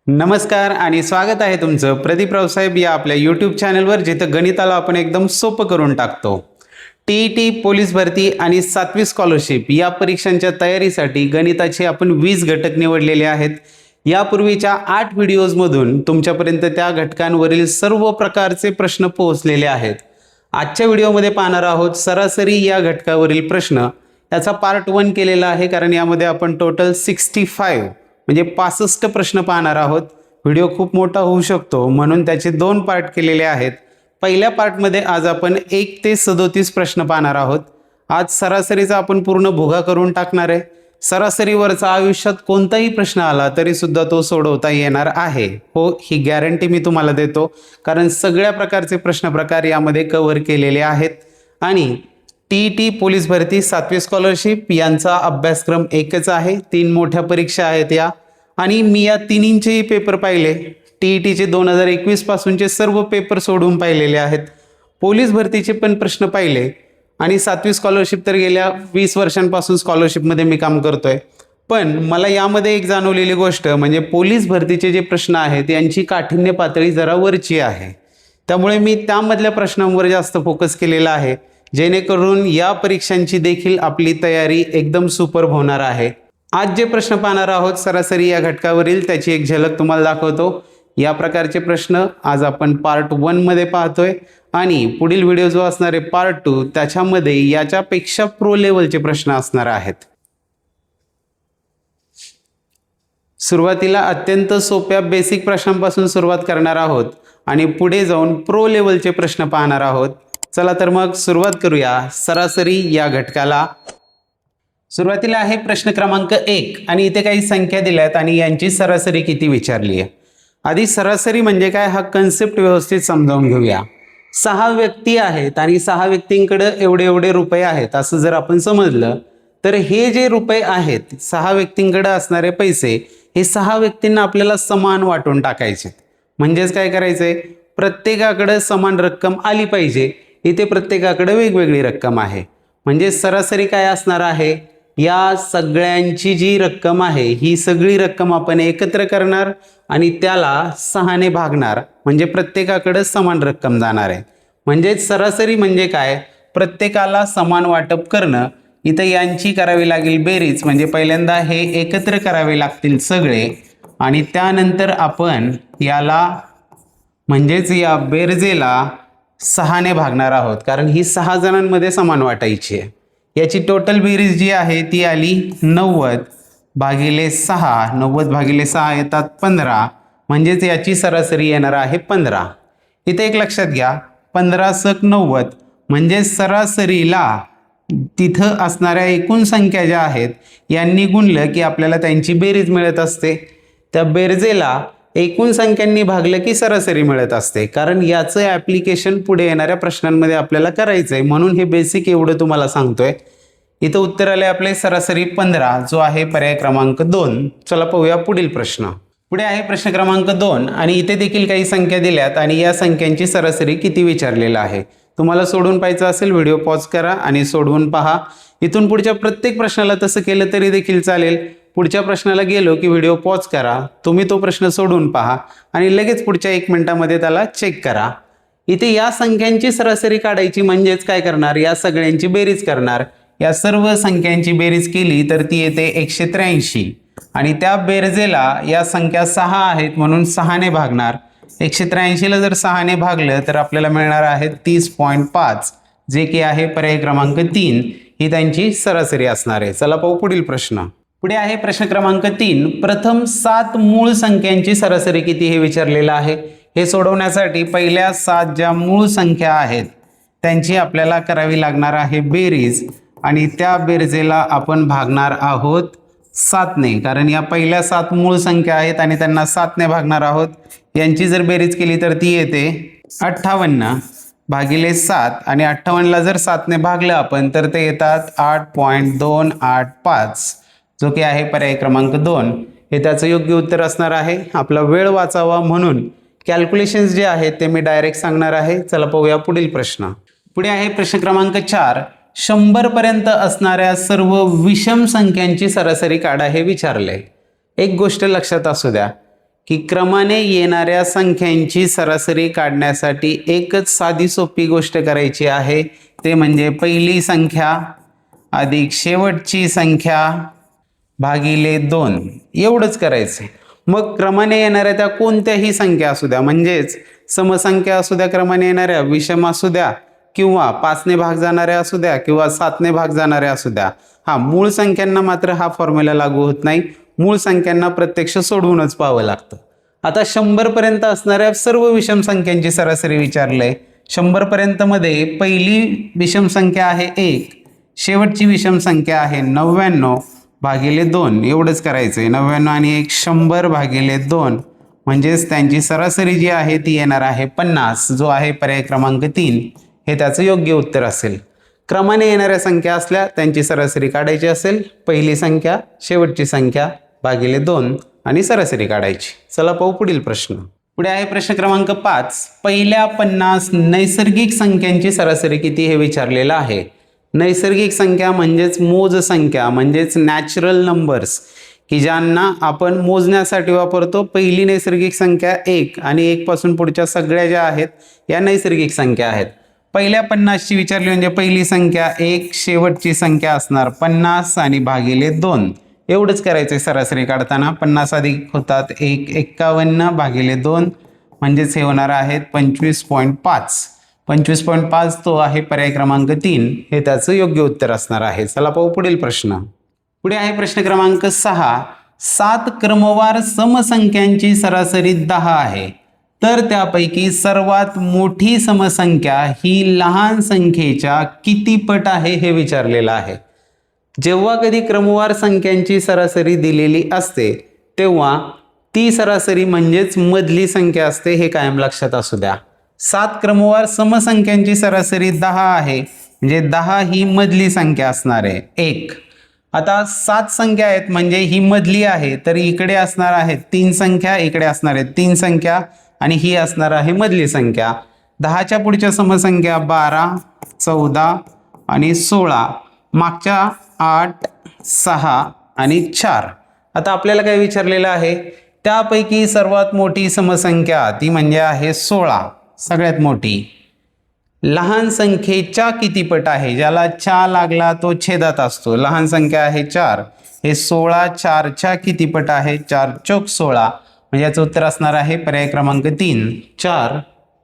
नमस्कार आणि स्वागत आहे तुमचं प्रदीप रावसाहेब या आपल्या यूट्यूब चॅनलवर, जिथं गणिताला आपण एकदम सोपं करून टाकतो। टीईटी, पोलीस भरती आणि 7वी स्कॉलरशिप या परीक्षांच्या तयारीसाठी गणिताचे आपण 20 घटक निवडलेले आहेत। यापूर्वीच्या 8 व्हिडिओजमधून तुमच्यापर्यंत त्या घटकांवरील सर्व प्रकारचे प्रश्न पोहोचलेले आहेत। आजच्या व्हिडिओमध्ये पाहणार आहोत सरासरी या घटकावरील प्रश्न। याचा पार्ट 1 केलेला आहे, कारण यामध्ये आपण टोटल 65 म्हणजे 65 प्रश्न पाहणार आहोत। व्हिडिओ खूप मोठा होऊ शकतो, म्हणून त्याचे 2 पार्ट केलेले आहेत। पहिल्या पार्टमध्ये आज आपण 1 ते 37 प्रश्न पाहणार आहोत। आज सरासरीचा आपण पूर्ण भुगा करून टाकणार आहे। सरासरीवरचा आयुष्यात कोणताही प्रश्न आला तरी सुद्धा तो सोडवता येणार आहे, हो, ही गॅरंटी मी तुम्हाला देतो, कारण सगळ्या प्रकारचे प्रश्न प्रकार यामध्ये कव्हर केलेले आहेत। आणि टीईटी, पोलीस भरती, 7वी स्कॉलरशिप यांचा अभ्यासक्रम एकच आहे। 3 मोठ्या परीक्षा आहेत या, आणि मी या तिन्हींचेही पेपर पाहिले। टीईटीचे 2021 पासूनचे सर्व पेपर सोडून पाहिलेले आहेत। पोलीस भरतीचे पण प्रश्न पाहिले, आणि 7वी स्कॉलरशिप तर गेल्या 20 वर्षांपासून स्कॉलरशिपमध्ये मी काम करतोय। पण मला यामध्ये एक जाणवलेली गोष्ट म्हणजे पोलीस भरतीचे जे प्रश्न आहेत यांची काठिण्य पातळी जरा वरची आहे। त्यामुळे मी त्यामधल्या प्रश्नांवर जास्त फोकस केलेला आहे, जेणेकरून या परीक्षांची देखील आपली तयारी एकदम सुपर्ब होणार आहे। आज जे प्रश्न पाहणार आहोत सरासरी या घटकावरील, त्याची एक झलक तुम्हाला दाखवतो। या प्रकारचे प्रश्न आज आपण पार्ट 1 मध्ये पाहतोय, आणि पुढील व्हिडिओ जो असणार आहे पार्ट 2 त्याच्यामध्ये याच्यापेक्षा प्रो लेवलचे प्रश्न असणार आहेत। सुरुवातीला अत्यंत सोप्या बेसिक प्रश्नांपासून सुरुवात करणार आहोत आणि पुढे जाऊन प्रो लेवलचे प्रश्न पाहणार आहोत। चला तर मग सुरुवात करूया सरासरी या घटकाला। सुरुवातीला आहे प्रश्न क्रमांक 1, आणि इथे काही संख्या दिल्यात आणि यांची सरासरी किती विचारली आहे। आधी सरासरी म्हणजे काय हा कन्सेप्ट व्यवस्थित समजावून घेऊया। 6 व्यक्ती आहेत आणि 6 व्यक्तींकडे एवढे एवढे रुपये आहेत असं जर आपण समजलं, तर हे जे रुपये आहेत 6 व्यक्तींकडे असणारे पैसे हे 6 व्यक्तींना आपल्याला समान वाटून टाकायचे। म्हणजेच काय करायचंय, प्रत्येकाकडे समान रक्कम आली पाहिजे। इथे प्रत्येकाकडे वेगवेगळी रक्कम आहे, म्हणजे सरासरी काय असणार आहे, या सगळ्यांची जी रक्कम आहे ही सगळी रक्कम आपण एकत्र करणार आणि त्याला 6 ने भागणार, म्हणजे प्रत्येकाकडे समान रक्कम जाणार आहे। म्हणजे सरासरी म्हणजे काय, प्रत्येकाला समान वाटप करणं। इथं यांची करावी लागेल बेरीज, म्हणजे पहिल्यांदा हे एकत्र करावे लागतील सगळे, आणि त्यानंतर आपण याला म्हणजेच या बेरजेला 6 ने भागणार आहोत, कारण ही 6 जणांमध्ये समान वाटायची आहे। याची टोटल बेरीज जी आहे ती आली 90 भागिले 6, 90 भागिले 6 येतात 15, म्हणजेच याची सरासरी येणार आहे 15। इथे एक लक्षात घ्या, 15 × 90 म्हणजे सरासरीला तिथं असणाऱ्या एकूण संख्या ज्या आहेत यांनी गुणलं की आपल्याला त्यांची बेरीज मिळत असते। त्या बेरजेला एकूण संख्यांनी भागलं की सरासरी मिळत असते, कारण याचं ॲप्लिकेशन पुढे येणाऱ्या प्रश्नांमध्ये आपल्याला करायचं आहे, म्हणून हे बेसिक एवढं तुम्हाला सांगतोय। इथं उत्तर आले आपले सरासरी 15, जो आहे पर्याय क्रमांक 2। चला पाहूया पुढील प्रश्न। पुढे आहे प्रश्न क्रमांक 2, आणि इथे देखील काही संख्या दिल्यात आणि या संख्यांची सरासरी किती विचारलेला आहे। तुम्हाला सोडवून पाहायचं असेल व्हिडिओ पॉज करा आणि सोडवून पहा। इथून पुढच्या प्रत्येक प्रश्नाला तसं केलं तरी देखील चालेल। पुढच्या प्रश्नाला गेलो की व्हिडिओ पॉज करा, तुम्ही तो प्रश्न सोडवून पहा आणि लगेच पुढच्या 1 मिनिटामध्ये त्याला चेक करा। इथे या संख्यांची सरासरी काढायची, म्हणजेच काय करणार, या सगळ्यांची बेरीज करणार। या सर्व संख्यांची बेरीज केली तर ती येते 183, आणि त्या बेरजेला या संख्या 6 आहेत म्हणून 6 ने भागणार। 183ला जर 6 ने भागलं तर आपल्याला मिळणार आहे 30.5, जे की आहे पर्याय क्रमांक 3, ही त्यांची सरासरी असणार आहे। चला पाहू पुढील प्रश्न। पुढे आहे प्रश्न क्रमांक 3, प्रथम 7 मूळ संख्यांची सरासरी किती हे विचारलेलं आहे। हे सोडवण्यासाठी पहिल्या 7 ज्या मूळ संख्या आहेत त्यांची आपल्याला करावी लागणार आहे बेरीज, आणि त्या बेरजेला आपण भागणार आहोत 7 ने, कारण या पहिल्या 7 मूळ संख्या आहेत आणि त्यांना 7 ने भागणार आहोत। यांची जर बेरीज केली तर ती येते 58 भागिले 7, आणि 58ला जर 7 ने भागलं आपण तर ते येतात 8.285, जो की आहे पर्याय क्रमांक 2। हे त्याचं योग्य उत्तर असणार आहे। आपला वेळ वाचावा म्हणून कॅल्क्युलेशन्स जे आहेत ते मी डायरेक्ट सांगणार आहे। चला पाहूया पुढील प्रश्न। पुढे आहे प्रश्न क्रमांक 4, 100 पर्यंत असणाऱ्या सर्व विषम संख्यांची सरासरी काढा हे विचारले। एक गोष्ट लक्षात असू द्या की क्रमाने येणाऱ्या संख्यांची सरासरी काढण्यासाठी एकच साधी सोपी गोष्ट करायची आहे, ते म्हणजे पहिली संख्या अधिक शेवटची संख्या भागिले 2 एवढंच करायचं. मग क्रमाने येणाऱ्या त्या कोणत्याही संख्या असू द्या, म्हणजेच समसंख्या असू द्या, क्रमाने येणाऱ्या विषम असू द्या, किंवा 5ने भाग जाणाऱ्या असू द्या, किंवा 7ने भाग जाणाऱ्या असू द्या. मूळ संख्यांना मात्र हा फॉर्म्युला लागू होत नाही. मूळ संख्यांना प्रत्यक्ष सोडवूनच पाहावं लागतं. आता 100 पर्यंत असणाऱ्या सर्व विषम संख्यांची सरासरी विचारलंय. 100 पर्यंत मध्ये पहिली विषम संख्या आहे 1, शेवटची विषम संख्या आहे 99 भागिले 2 एवढंच करायचंय. 99 आणि 1 100 भागिले 2 म्हणजेच त्यांची सरासरी जी आहे ती येणार आहे 50, जो आहे पर्याय क्रमांक 3. हे त्याचं योग्य उत्तर असेल. क्रमाने येणाऱ्या संख्या असल्या त्यांची सरासरी काढायची असेल, पहिली संख्या शेवटची संख्या भागिले 2 आणि सरासरी काढायची. चला पाहू पुढील प्रश्न. पुढे आहे प्रश्न क्रमांक 5. पहिल्या 50 नैसर्गिक संख्यांची सरासरी किती हे विचारलेलं आहे. नैसर्गिक संख्या म्हणजेच मोज संख्या, म्हणजेच नॅचरल नंबर्स, की ज्यांना आपण मोजण्यासाठी वापरतो. पहिली नैसर्गिक संख्या 1 आणि 1 पासून पुढच्या सगळ्या ज्या आहेत या नैसर्गिक संख्या आहेत. पहिल्या 50ची विचारली म्हणजे पहिली संख्या 1, शेवटची संख्या असणार 50 आणि भागिले 2 एवढंच करायचं सरासरी काढताना. 50 अधिक होतात 1, 51 भागिले 2 म्हणजेच हे होणार आहेत 25.5. 25.5 तो आहे पर्याय क्रमांक 3. हे त्याचं योग्य उत्तर असणार आहे. चला पाहू पुढील प्रश्न. पुढे आहे प्रश्न क्रमांक 6. 7 क्रमवार समसंख्यांची सरासरी 10 आहे, तर त्यापैकी सर्वात मोठी समसंख्या ही लहान संख्येच्या किती पट आहे हे विचारलेलं आहे. जेव्हा कधी क्रमवार संख्यांची सरासरी दिलेली असते तेव्हा ती सरासरी म्हणजेच मधली संख्या असते, हे कायम लक्षात असू द्या. 7 क्रमवार समसंख्यांची सरासरी 10 आहे, म्हणजे 10 ही मधली संख्या असणार आहे 1. आता 7 संख्या आहेत म्हणजे ही मधली आहे, तर इकडे असणार आहेत 3 संख्या, इकडे असणार आहेत 3 संख्या आणि ही असणार आहे मधली संख्या. 10च्या पुढच्या समसंख्या 12, 14 आणि 16, मागच्या 8, 6 आणि 4. आता आपल्याला काय विचारलेलं आहे, त्यापैकी सर्वात मोठी समसंख्या ती म्हणजे आहे 16, सगळ्यात मोठी. लहान संख्येच्या किती पट आहे, ज्याला च्या लागला तो छेदात असतो. लहान संख्या आहे 4, हे 16 4च्या किती पट आहे, 4 चौक 16, म्हणजे याचं उत्तर असणार आहे पर्याय क्रमांक 3, 4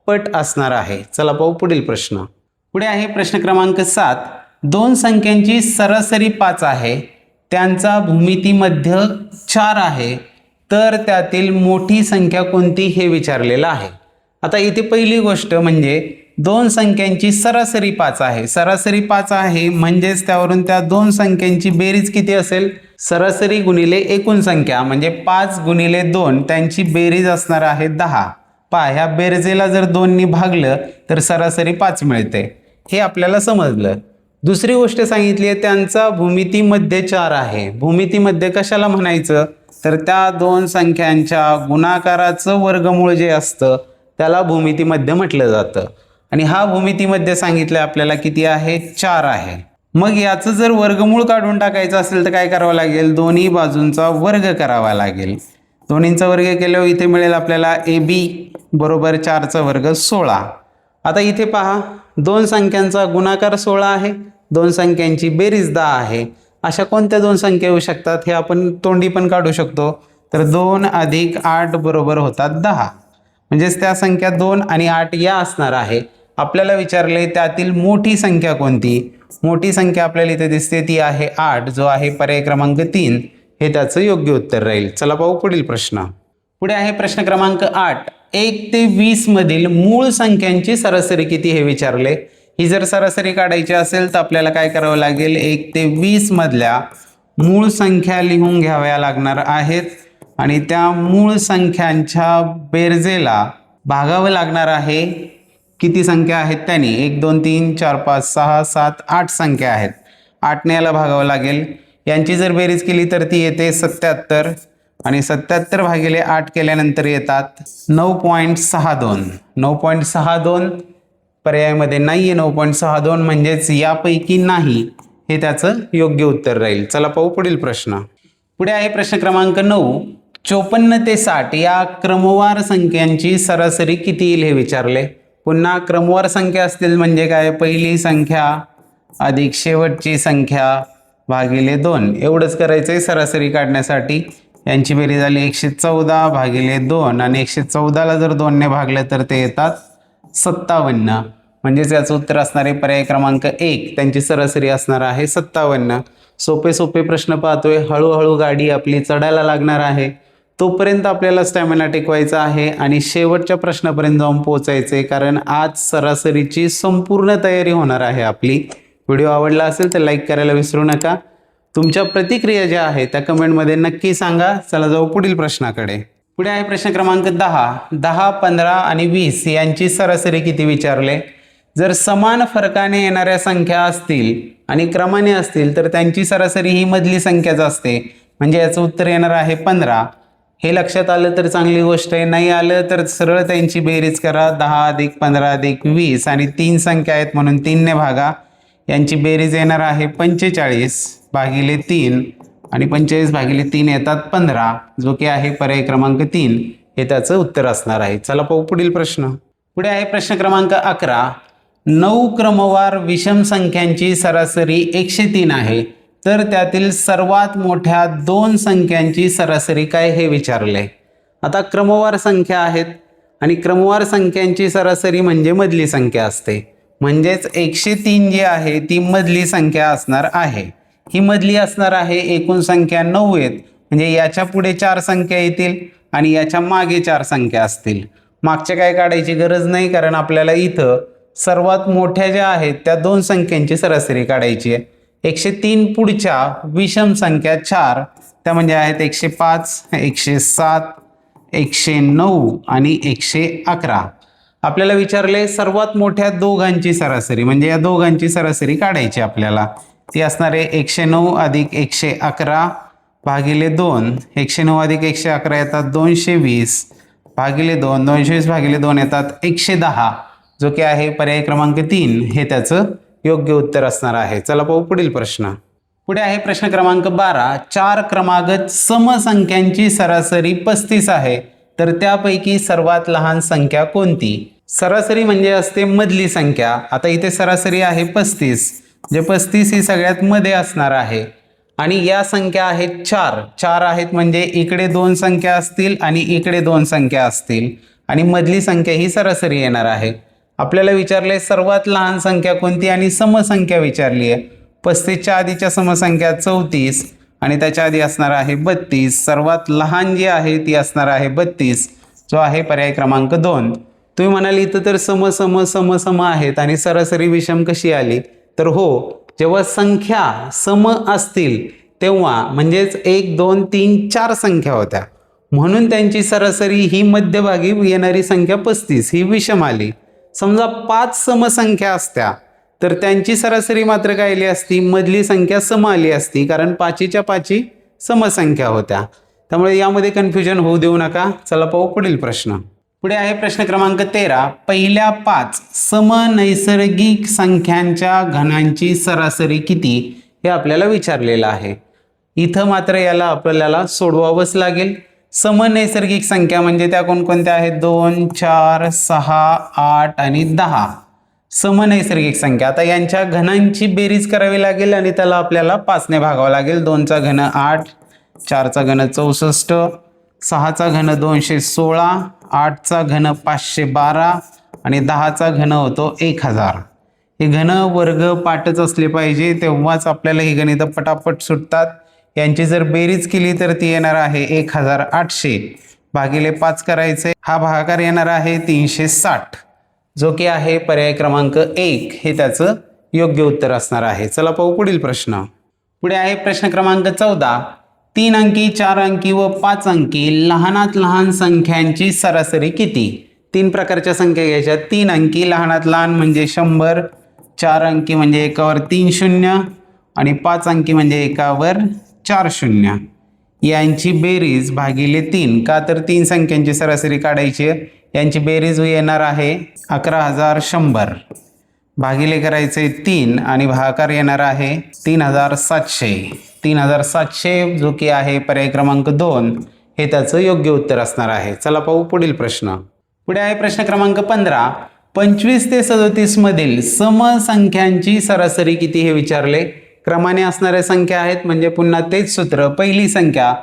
पट असणार आहे. चला पाहू पुढील प्रश्न. पुढे आहे प्रश्न क्रमांक 7. 2 संख्यांची सरासरी 5 आहे, त्यांचा भूमितीमध्य 4 आहे, तर त्यातील मोठी संख्या कोणती हे विचारलेलं आहे. आता इथे पहिली गोष्ट म्हणजे 2 संख्यांची सरासरी 5 आहे. सरासरी 5 आहे म्हणजेच त्यावरून त्या 2 संख्यांची बेरीज किती असेल, सरासरी गुणिले एकूण संख्या, म्हणजे 5 गुणिले 2 त्यांची बेरीज असणार आहे 10. ह्या बेरजेला जर 2नी भागलं तर सरासरी 5 मिळते, हे आपल्याला समजलं. दुसरी गोष्ट सांगितली आहे त्यांचा भूमितीमध्ये 4 आहे. भूमितीमध्ये कशाला म्हणायचं, तर त्या 2 संख्यांच्या गुणाकाराचं वर्गमूळ जे असतं त्याला भूमितीमध्ये म्हटलं जातं. आणि हा भूमितीमध्ये सांगितलं आपल्याला किती आहे, 4 आहे. मग याचं जर वर्गमूळ काढून टाकायचं असेल तर काय करावं लागेल, दोन्ही बाजूंचा वर्ग करावा लागेल. दोन्हींचा वर्ग केल्यावर इथे मिळेल आपल्याला AB बरोबर 4चा वर्ग 16. आता इथे पहा 2 संख्यांचा गुणाकार 16 आहे, 2 संख्यांची बेरीज 10 आहे. अशा कोणत्या 2 संख्या येऊ शकतात हे आपण तोंडी पण काढू शकतो. तर 2 अधिक 8 बरोबर होतात 10, म्हणजेच त्या संख्या 2 आणि 8 या असणार आहे. आपल्याला विचारले त्यातील मोठी संख्या कोणती. मोठी संख्या आपल्याला इथे दिसते ती आहे 8, जो आहे पर्याय क्रमांक 3. हे त्याचं योग्य उत्तर राहील. चला पाहू पुढील प्रश्न. पुढे आहे प्रश्न क्रमांक 8. 1 ते 20 मधील मूळ संख्यांची सरासरी किती हे विचारले. ही जर सरासरी काढायची असेल तर आपल्याला काय करावं लागेल, 1 ते 20 मधल्या मूळ संख्या लिहून घ्याव्या लागणार आहेत आणि त्या मूळ संख्यांच्या बेरजेला भागावं लागणार आहे. किती संख्या आहेत त्याने, 1 2 3 4 5 6 7 8 संख्या आहेत. 8ने याला भागावं लागेल. यांची जर बेरीज केली तर ती येते 77 आणि 77 भागिले 8 केल्यानंतर येतात 9.62. 9.62 पर्यायामध्ये नाही आहे. 9.62 म्हणजेच यापैकी नाही, हे त्याचं योग्य उत्तर राहील. चला पाहू पुढील प्रश्न. पुढे आहे प्रश्न क्रमांक 9. 54 ते 60 या क्रमवार संख्यांची सरासरी किती येईल हे विचारले. पुन्हा क्रमवार संख्या असतील म्हणजे काय, पहिली संख्या अधिक शेवटची संख्या भागिले 2 एवढंच करायचं आहे सरासरी काढण्यासाठी. यांची बेरीज झाली 114 भागिले 2 आणि 114ला जर 2ने भागलं तर ते येतात 57. म्हणजेच याचं उत्तर असणार आहे पर्याय क्रमांक 1, त्यांची सरासरी असणार आहे 57. सोपे सोपे प्रश्न पाहतोय, हळूहळू गाडी आपली चढायला लागणार आहे. तोपर्यंत आपल्याला स्टॅमिना टिकवायचा आहे आणि शेवटच्या प्रश्नापर्यंत जाऊन पोहोचायचे, कारण आज सरासरीची संपूर्ण तयारी होणार आहे आपली. व्हिडिओ आवडला असेल तर लाईक करायला विसरू नका. तुमच्या प्रतिक्रिया ज्या आहेत त्या कमेंटमध्ये नक्की सांगा. चला जाऊ पुढील प्रश्नाकडे. पुढे आहे प्रश्न क्रमांक 10. 10, 15 आणि 20 यांची सरासरी किती विचारले. जर समान फरकाने येणाऱ्या संख्या असतील आणि क्रमाने असतील तर त्यांची सरासरी ही मधली संख्याच असते. म्हणजे याचं उत्तर येणार आहे 15. हे लक्षात आलं तर चांगली गोष्ट आहे, नाही आलं तर सरळ त्यांची बेरीज करा. 10 अधिक 15 अधिक 20 आणि 3 संख्या आहेत म्हणून 3ने भागा. यांची बेरीज येणार आहे 45 भागिले 3 आणि 45 भागिले 3 येतात 15, जो की आहे पर्याय क्रमांक 3, हे त्याचं उत्तर असणार आहे. चला पाहू पुढील प्रश्न. पुढे आहे प्रश्न क्रमांक 11. 9 क्रमवार विषम संख्यांची सरासरी 103 आहे, तर त्यातील सर्वात मोठ्या 2 संख्यांची सरासरी काय हे विचारले. आता क्रमवार संख्या आहेत आणि क्रमवार संख्यांची सरासरी म्हणजे मधली संख्या असते. म्हणजेच 103 जी आहे ती मधली संख्या असणार आहे. ही मधली असणार आहे. एकूण संख्या 9 आहेत, म्हणजे याच्या पुढे 4 संख्या येतील आणि याच्या मागे 4 संख्या असतील. मागच्या काय काढायची गरज नाही, कारण आपल्याला इथं सर्वात मोठ्या ज्या आहेत त्या 2 संख्यांची सरासरी काढायची आहे. 103 पुढच्या विषम संख्या 4 त्या म्हणजे आहेत 105, 107, 109 आणि 111. आपल्याला विचारले सर्वात मोठ्या दोघांची सरासरी, म्हणजे या दोघांची सरासरी काढायची आपल्याला. ती असणार आहे 109 अधिक 111 भागिले 2. 109 अधिक 111 येतात 220 भागिले 2. 220 भागिले 2 येतात 110, जो की आहे पर्याय क्रमांक 3, हे त्याचं योग्य उत्तर असणार आहे. चला पाहू पुढील प्रश्न. पुढे आहे प्रश्न क्रमांक 12. 4 क्रमागत समसंख्यांची सरासरी 35 आहे, तर त्यापैकी सर्वात लहान संख्या कोणती. सरासरी म्हणजे असते मधली संख्या. आता इथे सरासरी आहे 35, जे 35 ही सगळ्यात मध्ये असणार आहे आणि या संख्या आहेत 4. 4 आहेत म्हणजे इकडे 2 संख्या असतील आणि इकडे 2 संख्या असतील आणि मधली संख्या ही सरासरी येणार आहे. आपल्याला विचारले सर्वात लहान संख्या कोणती आणि समसंख्या विचारली आहे. 35च्या आधीच्या समसंख्या 34 आणि त्याच्या आधी असणार आहे 32. सर्वात लहान जी आहे ती असणार आहे 32, जो आहे पर्याय क्रमांक 2. तुम्ही म्हणाल इथं तर सम आहेत आणि सरासरी विषम कशी आली, तर हो, जेव्हा संख्या सम असतील तेव्हा म्हणजेच 1, 2, 3, 4 संख्या होत्या म्हणून त्यांची सरासरी ही मध्यभागी येणारी संख्या 35 ही विषम आली. समजा 5 समसंख्या असत्या तर त्यांची सरासरी मात्र काय आली असती, मधली संख्या सम आली असती, कारण 5च्या 5 समसंख्या होत्या. त्यामुळे यामध्ये कन्फ्युजन होऊ देऊ नका. चला पाहू पुढील प्रश्न. पुढे आहे प्रश्न क्रमांक 13. पहिल्या 5 समनैसर्गिक संख्यांच्या घनांची सरासरी किती हे आपल्याला विचारलेलं आहे. इथं मात्र याला आपल्याला सोडवावंच लागेल. समनैसर्गिक संख्या म्हणजे त्या कोणकोणत्या आहेत, 2, 4, 6, 8 आणि 10 समनैसर्गिक संख्या. आता यांच्या घनांची बेरीज करावी लागेल आणि त्याला आपल्याला 5ने भागावं लागेल. 2चा घन 8, 4चा घन 64, 6चा घन 216, 8चा घन 512 आणि 10चा घन होतो 1000. हे घन वर्ग पाठच असले पाहिजे, तेव्हाच आपल्याला ही गणितं पटापट सुटतात. यांची जर बेरीज केली तर ती येणार आहे 1800 भागिले 5 करायचे. हा भागाकार येणार आहे 360, जो की आहे पर्याय क्रमांक 1, हे त्याचं योग्य उत्तर असणार आहे. चला पाहू पुढील प्रश्न. पुढे आहे प्रश्न क्रमांक 14. 3 अंकी, 4 अंकी व 5 अंकी लहानात लहान संख्यांची सरासरी किती. 3 प्रकारच्या संख्या घ्यायच्या. 3 अंकी लहानात लहान म्हणजे 100, 4 अंकी म्हणजे एकावर 3 शून्य आणि 5 अंकी म्हणजे एकावर 4 शून्य. यांची बेरीज भागिले 3, का तर 3 संख्यांची सरासरी काढायची आहे. यांची बेरीज येणार आहे 11100 भागिले करायचे 3 आणि भागाकार येणार आहे 3700. 3700 जो की आहे पर्याय क्रमांक 2, हे त्याचं योग्य उत्तर असणार आहे. चला पाहू पुढील प्रश्न. पुढे आहे प्रश्न क्रमांक 15. 25 ते 37 मधील समसंख्यांची सरासरी किती हे विचारले. क्रमाने असणाऱ्या संख्या आहेत म्हणजे पुन्हा तेच सूत्र. पहिली संख्या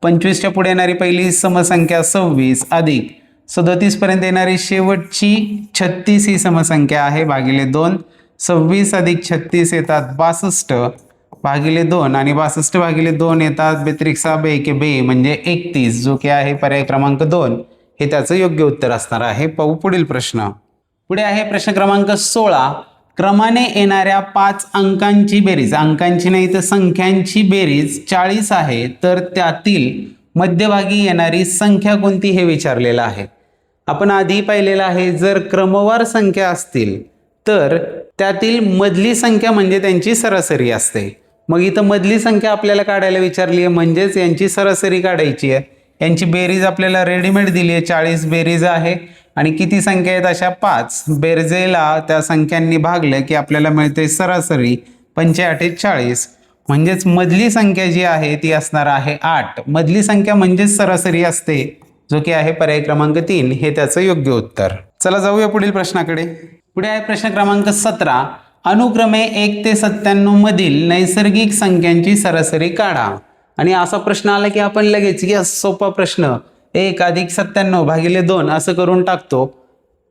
25च्या पुढे येणारी पहिली समसंख्या 26 अधिक 37 पर्यंत येणारी शेवटची 36 ही समसंख्या आहे भागिले 2. 26 अधिक 36 येतात 62 भागिले 2 आणि 62 भागिले 2 येतात 32 बे के बे म्हणजे 31, जो की आहे पर्याय क्रमांक 2 हे त्याचं योग्य उत्तर असणार आहे. पाहू पुढील प्रश्न. पुढे आहे प्रश्न क्रमांक 16. क्रमाने येणाऱ्या 5 अंकांची बेरीज, अंकांची नाही तर संख्यांची बेरीज 40 आहे, तर त्यातील मध्यभागी येणारी संख्या कोणती हे विचारलेलं आहे. आपण आधी पाहिलेलं आहे, जर क्रमवार संख्या असतील तर त्यातील मधली संख्या म्हणजे त्यांची सरासरी असते. मग इथं मधली संख्या आपल्याला काढायला विचारली आहे म्हणजेच यांची सरासरी काढायची आहे. यांची बेरीज आपल्याला रेडीमेड दिली आहे, 40 बेरीज आहे आणि किती संख्या आहेत अशा 5. बेरजेला त्या संख्यांनी भागलं की आपल्याला मिळते सरासरी 45 म्हणजेच मधली संख्या जी आहे ती असणार आहे 8. मधली संख्या म्हणजेच सरासरी असते, जो की आहे पर्याय क्रमांक 3 हे त्याचं योग्य उत्तर. चला जाऊया पुढील प्रश्नाकडे. पुढे आहे प्रश्न क्रमांक 17. अनुक्रमे 1 ते 97 मधील नैसर्गिक संख्यांची सरासरी काढा. आणि असा प्रश्न आला की आपण लगेच की सोपा प्रश्न 1 अधिक 97 भागिले 2 असं करून टाकतो.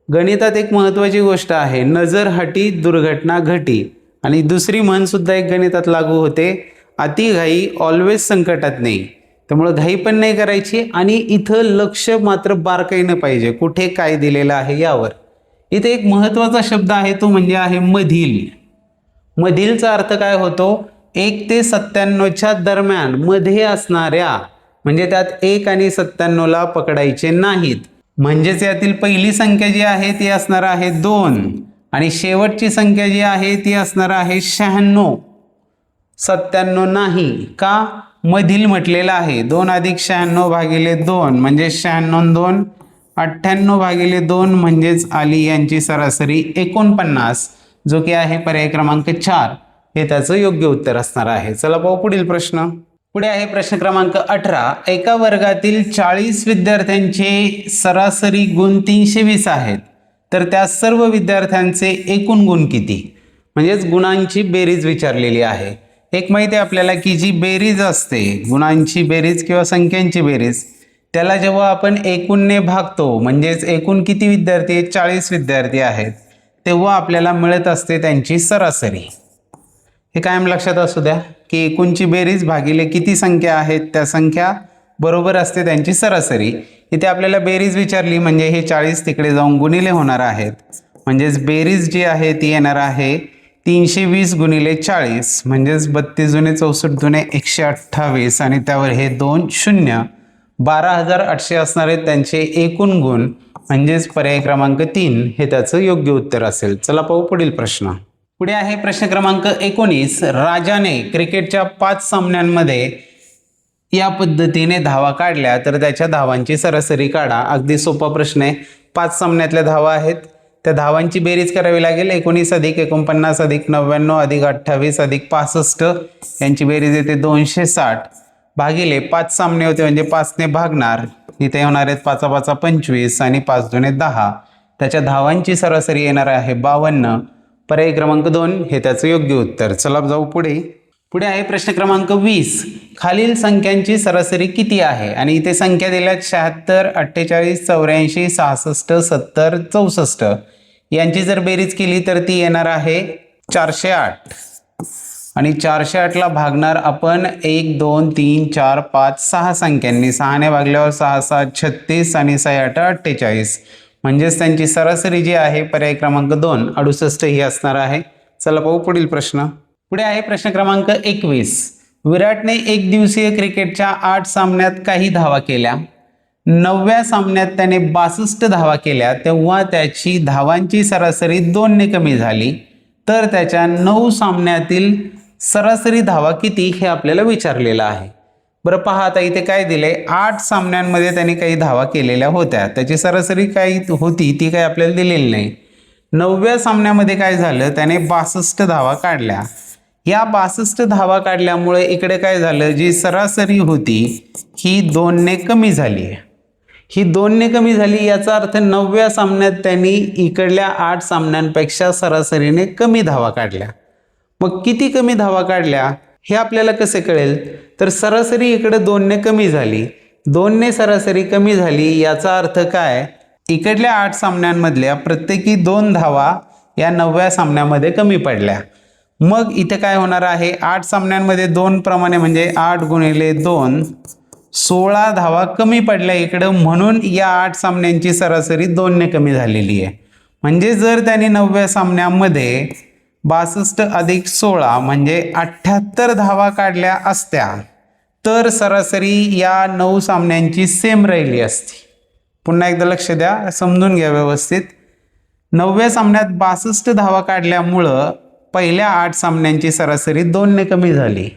गणितात एक महत्त्वाची गोष्ट आहे, नजर हटी दुर्घटना घटी. आणि दुसरी म्हण सुद्धा एक गणितात लागू होते, अति घाई ऑलवेज संकटात नाही. त्यामुळे घाई पण नाही करायची आणि इथं लक्ष मात्र बारकाईनं पाहिजे कुठे काय दिलेलं आहे यावर. इथे एक महत्त्वाचा शब्द आहे तो म्हणजे आहे मधील. मधीलचा अर्थ काय होतो, 1 ते 97च्या दरम्यान मध्ये असणाऱ्या, म्हणजे त्यात 1 आणि 97ला पकडायचे नाहीत. म्हणजेच यातील पहिली संख्या जी आहे ती असणार आहे 2 आणि शेवटची संख्या जी आहे ती असणार आहे 96. 97 नाही का, मधील म्हटलेला आहे. 2 अधिक 96 भागिले 2 म्हणजे 96 2, 98 भागिले 2 म्हणजेच आली यांची सरासरी 49, जो की आहे पर्याय क्रमांक 4 हे त्याचं योग्य उत्तर असणार आहे. चला पाहू पुढील प्रश्न. पुढे आहे प्रश्न क्रमांक 18. एका वर्गातील 40 विद्यार्थ्यांचे सरासरी गुण 320 आहेत, तर त्या सर्व विद्यार्थ्यांचे एकूण गुण किती. म्हणजेच गुणांची बेरीज विचारलेली आहे. एक माहिती आहे आपल्याला की जी बेरीज असते, गुणांची बेरीज किंवा संख्यांची बेरीज, त्याला जेव्हा आपण एकूणने भागतो म्हणजेच एकूण किती विद्यार्थी आहेत, 40 विद्यार्थी आहेत, तेव्हा आपल्याला मिळत असते त्यांची सरासरी. हे कायम लक्षात असू द्या की एकूणची बेरीज भागिले किती संख्या आहेत त्या संख्या बरोबर असते त्यांची सरासरी. इथे आपल्याला बेरीज विचारली म्हणजे हे 40 तिकडे जाऊन गुणिले होणार आहेत. म्हणजेच बेरीज जी आहे ती येणार आहे 320 गुणिले 40 म्हणजेच 32 दुणे 64 दुणे 128 आणि त्यावर हे 2 0, 12,800 असणार आहेत त्यांचे एकूण गुण. म्हणजेच पर्याय क्रमांक 3 हे त्याचं योग्य उत्तर असेल. चला पाहू पुढील प्रश्न. पुढे आहे प्रश्न क्रमांक 19. राजाने क्रिकेटच्या 5 सामन्यांमध्ये या पद्धतीने धावा काढल्या तर त्याच्या धावांची सरासरी काढा. अगदी सोपा प्रश्न आहे. 5 सामन्यातल्या धावा आहेत, त्या धावांची बेरीज करावी लागेल. 19 अधिक 49 अधिक 99 अधिक 28 अधिक 65 यांची बेरीज येते 260 भागिले 5 सामने होते म्हणजे 5ने भागणार. इथे होणार आहेत 5 5 25 आणि 5 दुणे 10. त्याच्या धावांची सरासरी येणार आहे 52. पर्याय क्रमांक 2 हे त्याचं योग्य उत्तर. चला जाऊ पुढे. पुढे आहे प्रश्न क्रमांक 20. खालील संख्यांची सरासरी किती आहे. आणि इथे संख्या दिल्यात 76 48 84 66 70 64. यांची जर बेरीज केली तर ती येणार आहे 408 आणि 408ला भागणार आपण 1 2 3 4 5 6 संख्यांनी. 6ने भागल्यावर 6 7 36 आणि 6 8 48 म्हणजेच त्यांची सरासरी जी आहे पर्याय क्रमांक 2 68 ही असणार आहे. चला पाहू पुढील प्रश्न. पुढे आहे प्रश्न क्रमांक 21. विराटने एक दिवसीय क्रिकेटच्या 8 सामन्यात काही धावा केल्या. 9व्या सामन्यात त्याने 62 धावा केल्या, तेव्हा त्याची धावांची सरासरी 2 ने कमी झाली. तर त्याच्या 9 सामन्यातील सरासरी धावा किती हे आपल्याला विचारलेलं आहे. बरं पहा आता इथे काय दिले, 8 सामन्यांमध्ये त्याने काही धावा केलेल्या होत्या, त्याची सरासरी काय होती ती काही आपल्याला दिलेली नाही. 9व्या सामन्यामध्ये काय झालं, त्याने 62 धावा काढल्या. या 62 धावा काढल्यामुळे इकडे काय झालं, जी सरासरी होती ही 2ने कमी झाली आहे. ही 2ने कमी झाली याचा अर्थ 9व्या सामन्यात त्यांनी इकडल्या 8 सामन्यांपेक्षा सरासरीने कमी धावा काढल्या. मग किती कमी धावा काढल्या हे आपल्याला कसे कळेल? तर सरासरी इकडे 2ने कमी झाली, 2ने सरासरी कमी झाली याचा अर्थ काय? इकडल्या 8 सामन्यांमधल्या प्रत्येकी 2 धावा या 9व्या सामन्यामध्ये कमी पडल्या. मग इथे काय होणार आहे? 8 सामन्यांमध्ये 2 प्रमाणे म्हणजे 8 गुणिले 2 16 धावा कमी पडल्या इकडं, म्हणून या 8 सामन्यांची सरासरी 2ने कमी झालेली आहे. म्हणजे जर त्यांनी 9व्या सामन्यामध्ये 62 अधिक 16 म्हणजे 78 धावा काढल्या असत्या तर सरासरी या 9 सामन्यांची सेम राहिली असती. पुन्हा एकदा लक्ष द्या, समजून घ्या व्यवस्थित. 9व्या सामन्यात 62 धावा काढल्यामुळं पहिल्या 8 सामन्यांची सरासरी 2ने कमी झाली.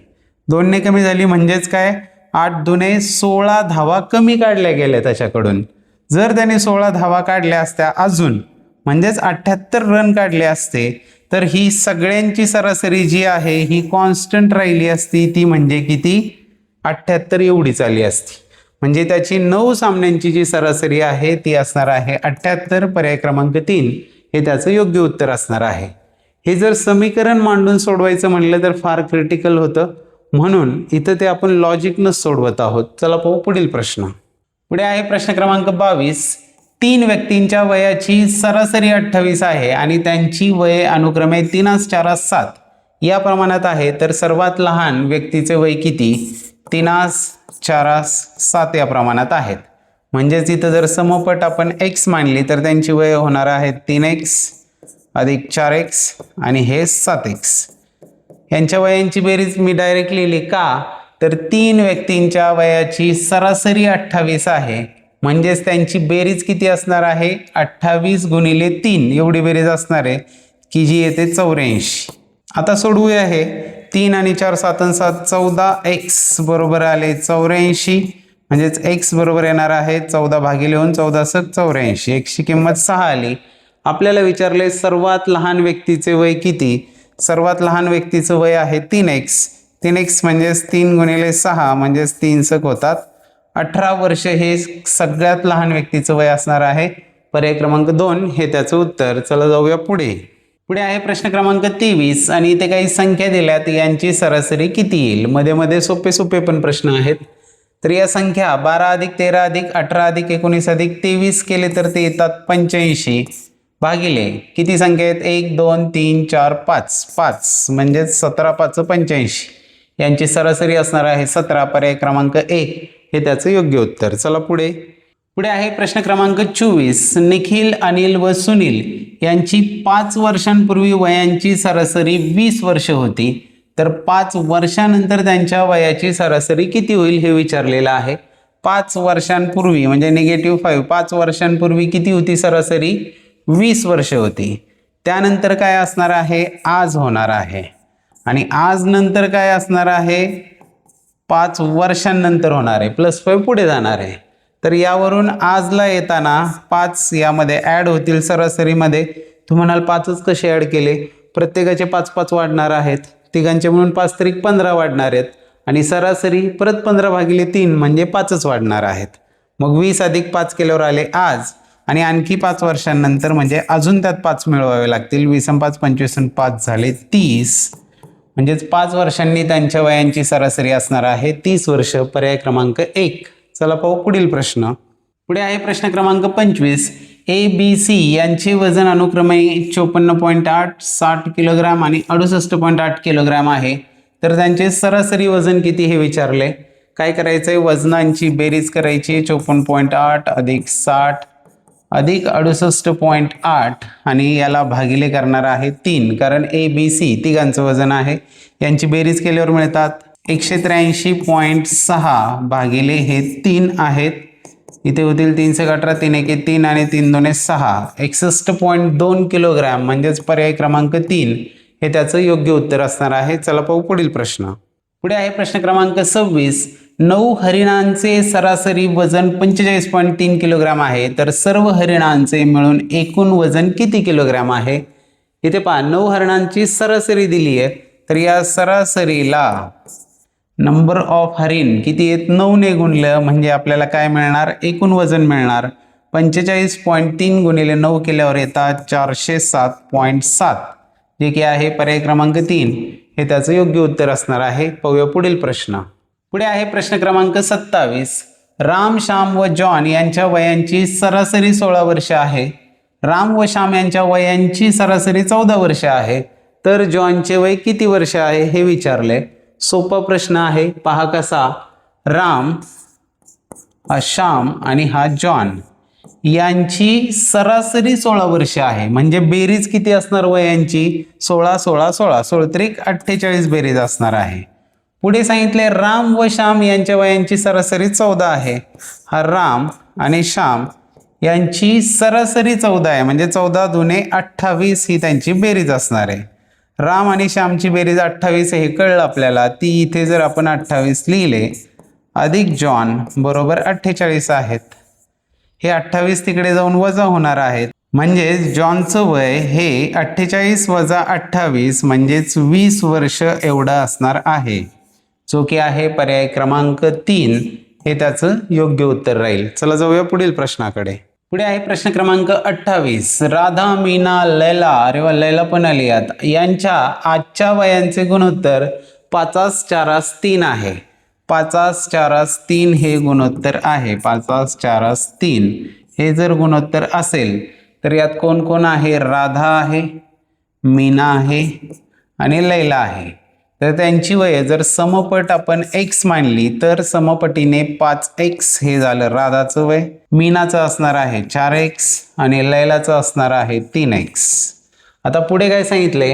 2ने कमी झाली म्हणजेच काय? 8 दुने 16 धावा कमी काढल्या गेल्या त्याच्याकडून. जर त्याने 16 धावा काढल्या असत्या अजून म्हणजेच 78 रन काढले असते तर ही सगळ्यांची सरासरी जी आहे ही कॉन्स्टंट राहिली असती. ती म्हणजे किती? 78 एवढीच आली असती. म्हणजे त्याची 9 सामन्यांची जी सरासरी आहे ती असणार आहे 78. पर्याय क्रमांक 3 हे त्याचं योग्य उत्तर असणार आहे. हे जर समीकरण मांडून सोडवायचं म्हणलं तर फार क्रिटिकल होतं, म्हणून इथं ते आपण लॉजिकनच सोडवत आहोत. चला पाहू पुढील प्रश्न. पुढे आहे प्रश्न क्रमांक 22. 3 व्यक्तींच्या वयाची सरासरी 28 आहे आणि त्यांची वये अनुक्रमे 3, 4, 7 या प्रमाणात आहे, तर सर्वात लहान व्यक्तीचे वय किती? 3, 4, 7 या प्रमाणात आहेत. म्हणजेच इथं जर समपट आपण x मानली तर त्यांची वय होणार आहेत 3x अधिक 4x आणि हे 7x. यांच्या वयांची बेरीज मी डायरेक्ट लिहिली का? तर 3 व्यक्तींच्या वयाची सरासरी 28 आहे, म्हणजेच त्यांची बेरीज किती असणार आहे? 28 गुणिले 3 एवढी बेरीज असणार आहे की जी येते 84. आता सोडवूया हे. 3 आणि 4 7 7 14x बरोबर आले 84, म्हणजेच x बरोबर येणार आहे 14 भागिले 14 84. x ची किंमत 6 आली. आपल्याला विचारले सर्वात लहान व्यक्तीचे वय किती? सर्वात लहान व्यक्तीचं वय आहे 3x. 3x म्हणजेच 3 गुणिले 6 म्हणजेच 3 होतात 18 वर्ष हे सगळ्यात लहान व्यक्तीचं वय असणार आहे. पर्याय क्रमांक 2 हे त्याचं उत्तर. चला जाऊया पुढे. पुढे आहे प्रश्न क्रमांक 23 आणि इथे काही संख्या दिल्यात, यांची सरासरी किती येईल? मध्ये मध्ये सोपे सोपे पण प्रश्न आहेत. तर या संख्या 12 अधिक 13 अधिक 18 अधिक 19 अधिक 23 केले तर ते येतात 85 भागिले किती संख्या आहेत? 1 2 3 4 5 5 म्हणजेच 17 5 85. यांची सरासरी असणार आहे 17. पर्याय क्रमांक 1 हे त्याचं योग्य उत्तर. चला पुढे. पुढे आहे प्रश्न क्रमांक 24. निखिल, अनिल व सुनील यांची 5 वर्षांपूर्वी वयांची सरासरी 20 वर्ष होती, तर 5 वर्षानंतर त्यांच्या वयाची सरासरी किती होईल हे विचारलेलं आहे. 5 वर्षांपूर्वी म्हणजे -5. 5 वर्षांपूर्वी किती होती सरासरी? 20 वर्ष होती. त्यानंतर काय असणार आहे? आज होणार आहे. आणि आज नंतर काय असणार आहे? 5 वर्षांनंतर होणार आहे. +5 पुढे जाणार आहे. तर यावरून आजला येताना 5 यामध्ये ॲड होतील सरासरीमध्ये. तुम्ही म्हणाल 5च कसे ॲड केले? प्रत्येकाचे 5 5 वाढणार आहेत. तिघांचे म्हणून 5 त्रिक 15 वाढणार आहेत. आणि सरासरी परत 15 भागिले 3 म्हणजे 5च वाढणार आहेत. मग 20 अधिक 5 केल्यावर आले आज. आणि आणखी 5 वर्षांनंतर म्हणजे अजून त्यात 5 मिळवावे लागतील. 20 आणि 5 25 आणि 5 झाले 30. म्हणजेच 5 वर्षांनी त्यांच्या वयांची सरासरी असणार आहे 30 वर्ष. पर्याय क्रमांक 1. चला पाहू पुढील प्रश्न. पुढे आहे प्रश्न क्रमांक 25. ABC यांचे वजन अनुक्रमे 54.8 60 किलोग्राम आणि 68.8 किलोग्राम आहे, तर त्यांचे सरासरी वजन किती हे विचारले. काय करायचं आहे? वजनांची बेरीज करायची. 54.8 अधिक 60 अधिक 68.8 आणि याला भागिले करणार आहे 3, कारण ABC तिघांचं वजन आहे. यांची बेरीज केल्यावर मिळतात 183.6 भागिले हे 3 आहेत. इथे होतील 3 × 18 3 × 1 3 आणि 3 × 2 6. 61.2 किलोग्राम म्हणजेच पर्याय क्रमांक 3 हे त्याचं योग्य उत्तर असणार आहे. चला पाहू पुढील प्रश्न. पुढे आहे प्रश्न क्रमांक 26. 9 हरिणांचे सरासरी वजन 45.3 किलोग्राम आहे, तर सर्व हरिणांचे मिळून एकूण वजन किती किलोग्राम आहे? इथे पहा 9 हरिणांची सरासरी दिली आहे, तर या सरासरीला नंबर ऑफ हरिण किती आहेत? 9ने गुणलं म्हणजे आपल्याला काय मिळणार? एकूण वजन मिळणार 45.3 गुणिले 9 केल्यावर येतात 407.7, जे की आहे पर्याय क्रमांक 3. हे त्याचं योग्य उत्तर असणार आहे. पाहूया पुढील प्रश्न. पुढे आहे प्रश्न क्रमांक 27. राम, श्याम व जॉन यांच्या वयांची सरासरी 16 वर्ष आहे. राम व श्याम यांच्या वयांची सरासरी 14 वर्ष आहे. तर जॉनचे वय किती वर्ष आहे हे विचारले. सोपा प्रश्न आहे. पहा कसा. राम, श्याम आणि हा जॉन यांची सरासरी 16 वर्ष आहे. म्हणजे बेरीज किती असणार वयांची? 16 16 16 16 48 बेरीज असणार आहे. पुढे सांगितले राम व श्याम यांच्या वयांची सरासरी 14 आहे. हा राम आणि श्याम यांची सरासरी 14 आहे. म्हणजे 14 दुने 28 ही त्यांची बेरीज असणार आहे. राम आणि श्यामची बेरीज 28 हे कळलं आपल्याला. ती इथे जर आपण 28 लिहिले अधिक जॉन बरोबर 48 आहेत. हे 28 तिकडे जाऊन वजा होणार आहेत. म्हणजे जॉनचं वय हे 48 वजा 28 म्हणजेच 20 वर्ष एवढं असणार आहे. जो की आहे पर्याय क्रमांक 3. हे त्याचं योग्य उत्तर राहील. चला जाऊया पुढील प्रश्नाकडे. पुढे आहे प्रश्न क्रमांक 28. राधा, मीना, लैला, अरे वा लैला पण आली यात, यांच्या आजच्या वयांचे गुणोत्तर 5:4:3 आहे. 5:4:3 हे गुणोत्तर आहे. 5:4:3 हे जर गुणोत्तर असेल तर यात कोण कोण आहे? राधा आहे, मीना आहे आणि लैला आहे. तर त्यांची वय जर समपट आपण x मानली तर समपटीने 5x हे झालं राधाचं वय. मीनाचं असणार आहे 4x आणि लैलाचं असणार आहे 3x. आता पुढे काय सांगितले?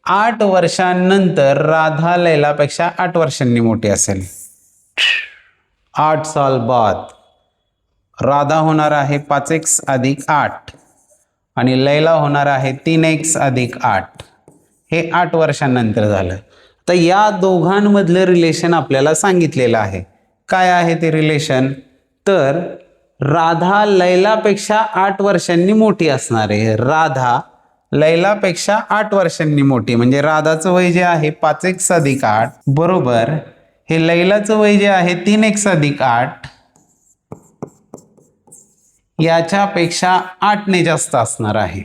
8 वर्षांनंतर राधा लैलापेक्षा 8 वर्षांनी मोठी असेल. 8 साल बाद राधा होणार आहे 5x अधिक 8 आणि लैला होणार आहे 3x अधिक 8. हे 8 वर्षांनंतर झालं. तर या दोघांमधलं रिलेशन आपल्याला सांगितलेलं आहे. काय आहे ते रिलेशन? तर राधा लैलापेक्षा 8 वर्षांनी मोठी असणार आहे. राधा लैलापेक्षा 8 वर्षांनी मोठी म्हणजे राधाचं वय जे आहे 5x अधिक 8 बरोबर हे लैलाचं वय जे आहे 3x अधिक 8 याच्यापेक्षा 8ने जास्त असणार आहे.